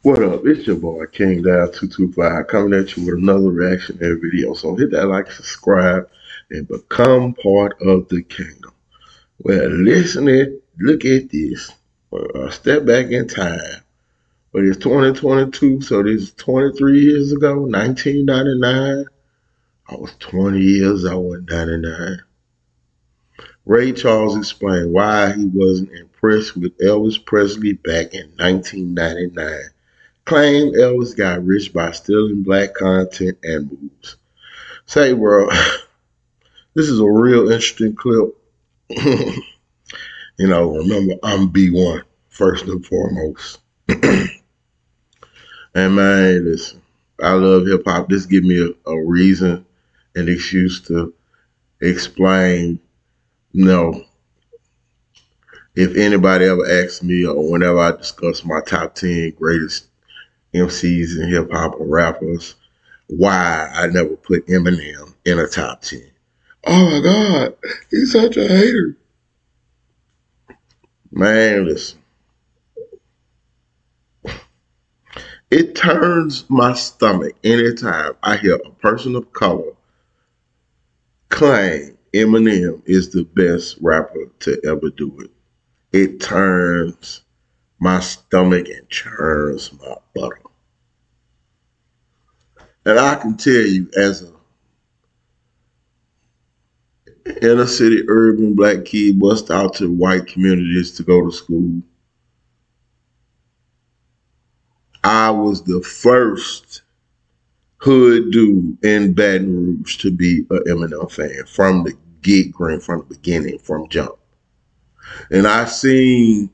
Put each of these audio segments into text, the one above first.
What up? It's your boy King Down 225 coming at you with another reactionary video. So hit that like, subscribe, and become part of the kingdom. Well, look at this. Step back in time. But it's 2022, so this is 23 years ago, 1999. I was 20 years old in 99. Ray Charles explained why he wasn't impressed with Elvis Presley back in 1999. Claimed Elvis got rich by stealing black content and moves. Say, bro, this is a real interesting clip. Remember, I'm B1, first and foremost. And man, listen, I love hip hop. This give me a reason, an excuse to explain, if anybody ever asks me or whenever I discuss my top 10 greatest MCs and hip hop or rappers, why I never put Eminem in a top 10. Oh my God, he's such a hater. Man, listen. It turns my stomach anytime I hear a person of color claim Eminem is the best rapper to ever do it. It turns my stomach and churns my butter. And I can tell you, as a inner city urban black kid bust out to white communities to go to school, I was the first hood dude in Baton Rouge to be an Eminem fan from the get-go, from the beginning, from jump. And I seen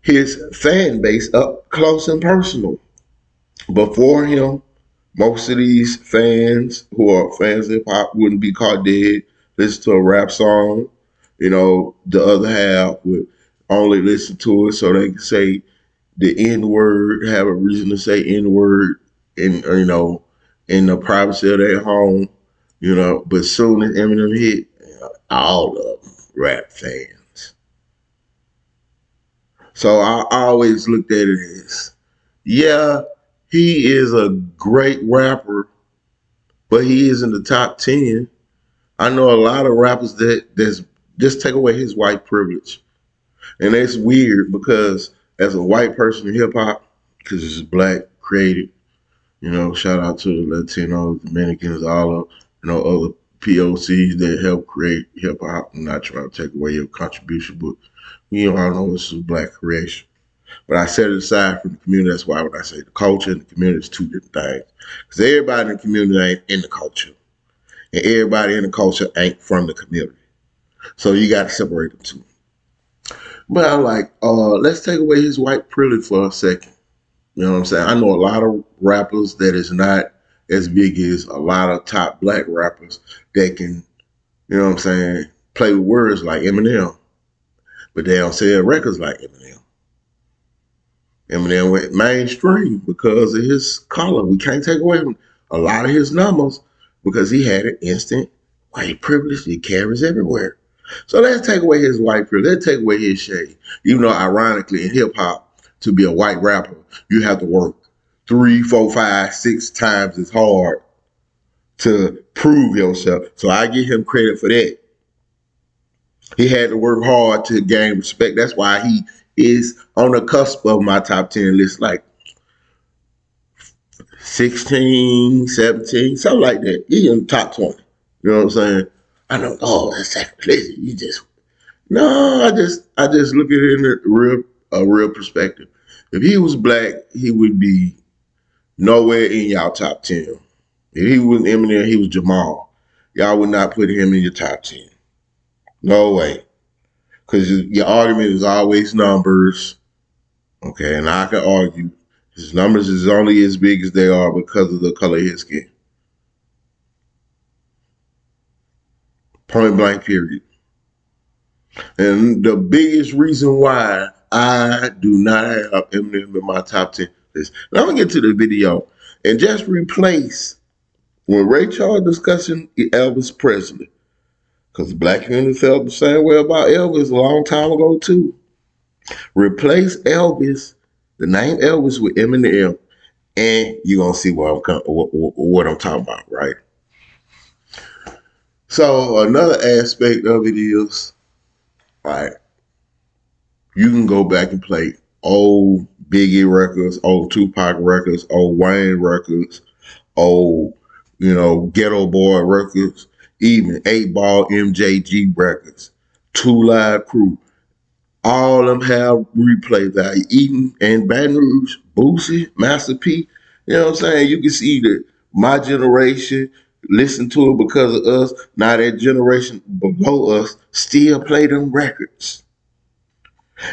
his fan base up close and personal. Before him, most of these fans who are fans of hip hop wouldn't be caught dead, listen to a rap song. The other half would only listen to it so they can say the N-word, have a reason to say N-word in the privacy of their home. But soon as Eminem hit, all of them rap fans. So I always looked at it as, yeah, he is a great rapper, but he is in the top 10. I know a lot of rappers that's just take away his white privilege. And it's weird because as a white person in hip hop, because it's black created, shout out to the Latinos, Dominicans, all of, other POCs that help create hip hop. I'm not trying to take away your contribution, but I know this is black creation. But I set it aside from the community. That's why when I say the culture and the community is two different things. Because everybody in the community ain't in the culture. And everybody in the culture ain't from the community. So you got to separate them two. But I'm like, let's take away his white privilege for a second. You know what I'm saying? I know a lot of rappers that is not as big as a lot of top black rappers that can, play with words like Eminem. But they don't sell records like Eminem. Eminem went mainstream because of his color. We can't take away from a lot of his numbers because he had an instant white privilege he carries everywhere. So let's take away his white privilege. Let's take away his shade. Even though, ironically, in hip hop, to be a white rapper, you have to work 3, 4, 5, 6 times as hard to prove yourself. So I give him credit for that. He had to work hard to gain respect. That's why he is on the cusp of my top 10 list, like 16, 17, something like that. He in the top 20. You know what I'm saying? I know, that's sacrilegious. You just, no, I just look at it in a real perspective. If he was black, he would be nowhere in y'all top 10. If he was Eminem, he was Jamal. Y'all would not put him in your top 10. No way. Because your argument is always numbers. Okay, and I can argue his numbers is only as big as they are because of the color of his skin. Point blank, period. And the biggest reason why I do not have Eminem in my top 10 is, now I'm going to get to the video and just replace when Ray Charles discussing Elvis Presley, because the black community felt the same way about Elvis a long time ago too. Replace Elvis the name Elvis with Eminem, and you're gonna see what I'm talking about, right? So another aspect of it is, right, you can go back and play old Biggie records, old Tupac records, old Wayne records, old, Ghetto Boy records, even 8 Ball MJG records, Two Live Crew. All of them have replay value. Eden and Baton Rouge, Boosie, Master P. You know what I'm saying? You can see that my generation listened to it because of us. Now that generation below us still play them records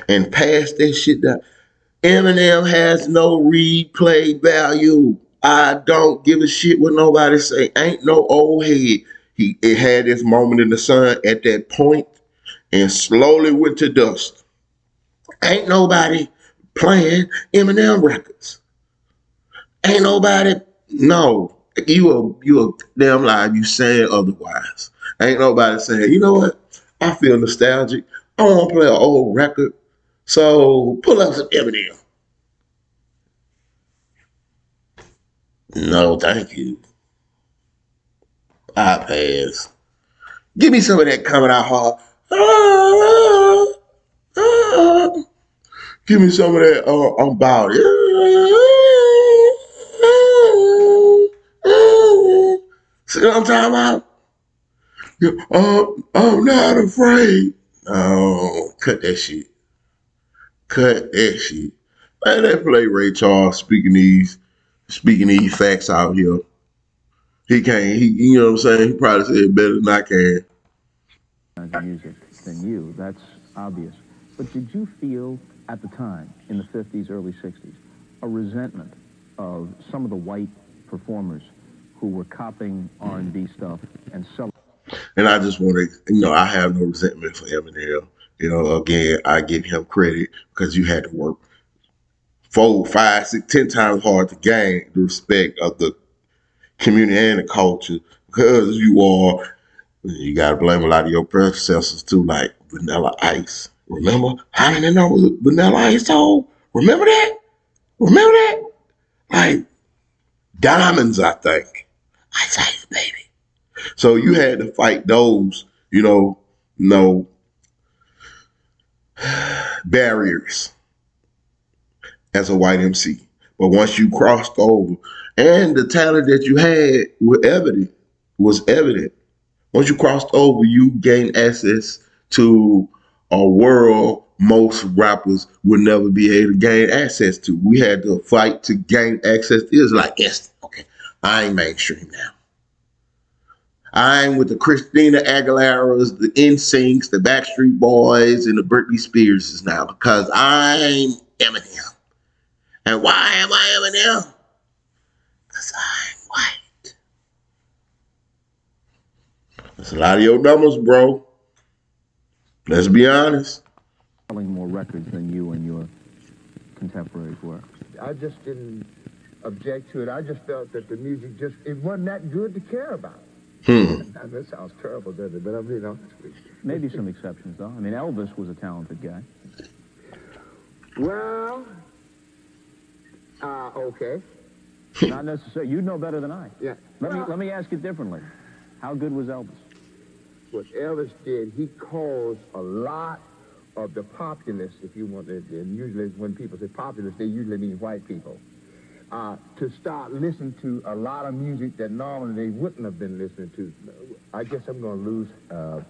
and pass that shit down. Eminem has no replay value. I don't give a shit what nobody say. Ain't no old head. It had this moment in the sun at that point and slowly went to dust. Ain't nobody playing Eminem records. Ain't nobody. No, you a damn lie. You saying otherwise. Ain't nobody saying, you know what? I feel nostalgic. I want to play an old record. So pull up some Eminem. No, thank you. I pass. Give me some of that coming out hard. Give me some of that. I'm about it. See what I'm talking about? I'm not afraid. No, cut that shit. Cut that shit. Man, that play Ray Charles speaking these facts out here. He can't. You know what I'm saying? He probably said it better than I can. Music than you, that's obvious. But did you feel at the time, in the 50s, early 60s, a resentment of some of the white performers who were copying R&B stuff and selling? And I just want to, I have no resentment for Eminem. Again, I give him credit because you had to work 4, 5, 6, 10 times hard to gain the respect of the community and the culture because you got to blame a lot of your predecessors too, like Vanilla Ice. Remember how many numbers Vanilla Ice told? Remember that? Remember that? Like diamonds, I think. Ice Ice, baby. So you had to fight those, no barriers as a white MC. But once you crossed over, and the talent that you had was evident. Once you crossed over, you gained access to a world most rappers would never be able to gain access to. We had to fight to gain access. It was like, yes, okay, I ain't mainstream now. I'm with the Christina Aguileras, the NSYNCs, the Backstreet Boys, and the Britney Spearses now because I'm Eminem. And why am I Eminem? Because I'm white. That's a lot of your numbers, bro. Let's be honest. Selling more records than you and your contemporaries were. I just didn't object to it. I just felt that the music it wasn't that good to care about. That sounds terrible, doesn't it? But I'm being honest with you. Maybe some exceptions, though. I mean, Elvis was a talented guy. Well, okay. Not necessarily. You know better than I. Yeah. Let me ask it differently. How good was Elvis? What Elvis did, he caused a lot of the populace, if you want it, and usually when people say populace, they usually mean white people, to start listening to a lot of music that normally they wouldn't have been listening to. I guess I'm going to lose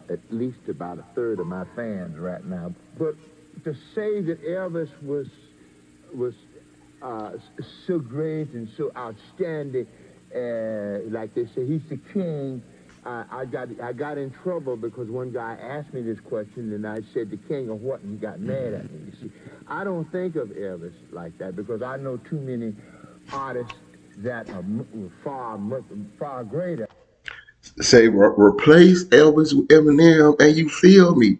at least about a third of my fans right now. But to say that Elvis was so great and so outstanding, like they say, he's the king. I got in trouble because one guy asked me this question and I said the king of what, and he got mad at me. You see, I don't think of Elvis like that because I know too many artists that are far greater. Say replace Elvis with Eminem, and you feel me?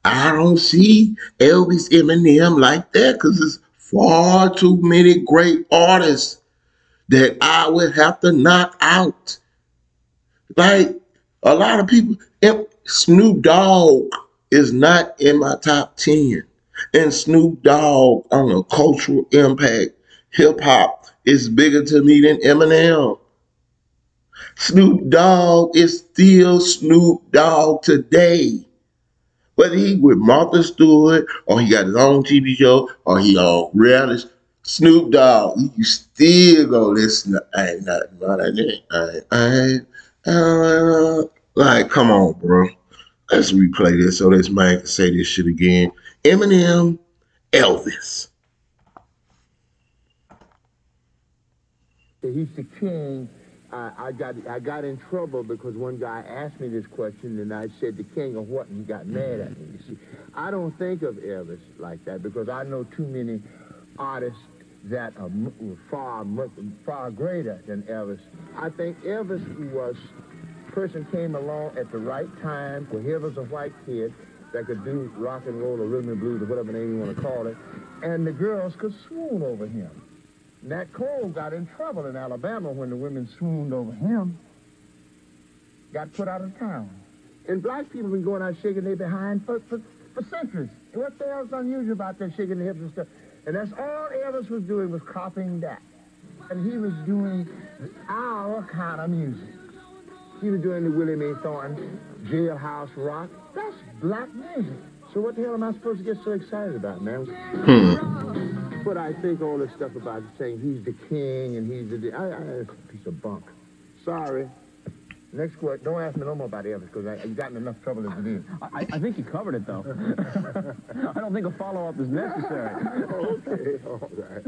I don't see Elvis Eminem like that because there's far too many great artists that I would have to knock out. Like a lot of people, Snoop Dogg is not in my top 10. And Snoop Dogg on a cultural impact, hip hop is bigger to me than Eminem. Snoop Dogg is still Snoop Dogg today. Whether he with Martha Stewart or he got his own TV show or he on reality, Snoop Dogg, you still go listen to ain't nothing but like, come on, bro. Let's replay this so this man can say this shit again. Eminem, Elvis. He's the king. I got in trouble because one guy asked me this question, and I said the king of what, and he got mad at me. You see, I don't think of Elvis like that because I know too many artists that are far greater than Elvis. I think Elvis was person came along at the right time when he was a white kid that could do rock and roll or rhythm and blues or whatever name you want to call it, and the girls could swoon over him. Nat Cole got in trouble in Alabama when the women swooned over him. Got put out of town. And black people have been going out shaking their behind for centuries. And what the hell's unusual about that shaking the hips and stuff? And that's all Elvis was doing was copying that. And he was doing our kind of music. He was doing the Willie Mae Thornton jailhouse rock. That's black music. So what the hell am I supposed to get so excited about, man? But I think all this stuff about saying he's the king and he's the... it's a piece of bunk. Sorry. Next question. Don't ask me no more about Elvis because I've gotten enough trouble as it is. I think you covered it, though. I don't think a follow-up is necessary. Okay, all right.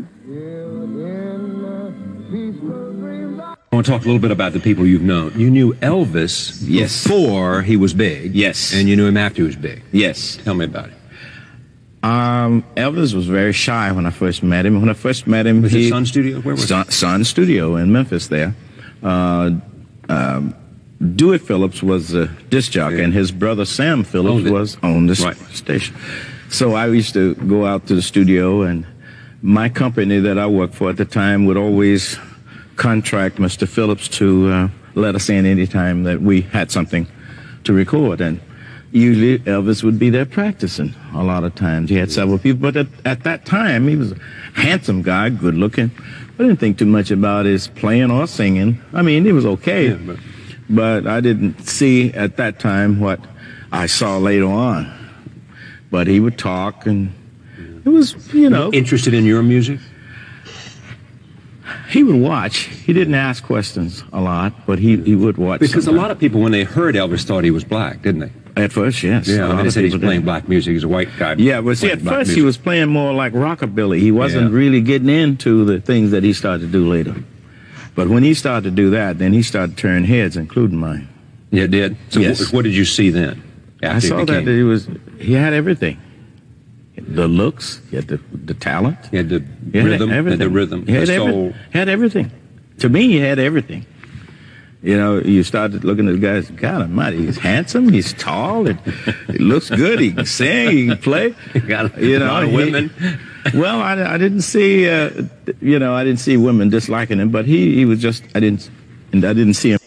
I want to talk a little bit about the people you've known. You knew Elvis before he was big. Yes. And you knew him after he was big. Yes. Tell me about it. Elvis was very shy when I first met him. When I first met him, Was it Sun Studio? Where was it? Sun Studio in Memphis there. Dewey Phillips was a disc jockey, and his brother Sam Phillips was on the station. So I used to go out to the studio, and my company that I worked for at the time would always contract Mr. Phillips to let us in anytime that we had something to record. And usually Elvis would be there practicing a lot of times. He had several people, but at that time, he was a handsome guy, good looking. I didn't think too much about his playing or singing. I mean, it was okay. Yeah, but I didn't see at that time what I saw later on. But he would talk, and it was, you know. Interested in your music? He would watch. He didn't ask questions a lot, but he would watch. Because a lot of people, when they heard Elvis, thought he was black, didn't they? At first, yes. Yeah, I mean, they said he's playing black music. He's a white guy. Yeah, but see, at first he was playing more like rockabilly. He wasn't really getting into the things that he started to do later. But when he started to do that, then he started to turn heads, including mine. Yeah, it did? So yes. What did you see then? I saw that he had everything. The looks, he had the talent. He had the rhythm, the soul. He had everything. To me, he had everything. You know, you started looking at the guys, God almighty, he's handsome, he's tall, he looks good, he can sing, he can play. Got a lot of women. Well, I didn't see, I didn't see women disliking him, but he was just, I didn't see him.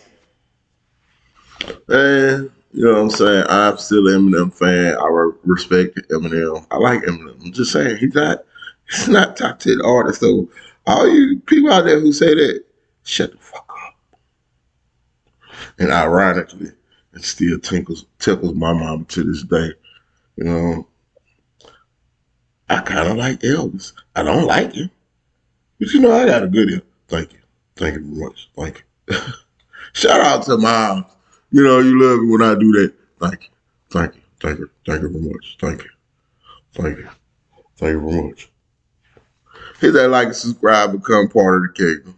Man, you know what I'm saying? I'm still an Eminem fan. I respect Eminem. I like Eminem. I'm just saying, he's not top 10 artist. So all you people out there who say that, shut the fuck up. And ironically, it still tickles my mom to this day. You know, I kind of like Elvis. I don't like him. But you know, I got a good ear. Thank you. Thank you very much. Thank you. Shout out to Mom. You know, you love me when I do that. Thank you. Thank you. Thank you. Thank you very much. Thank you. Thank you. Thank you very much. Hit that like and subscribe, become part of the kingdom.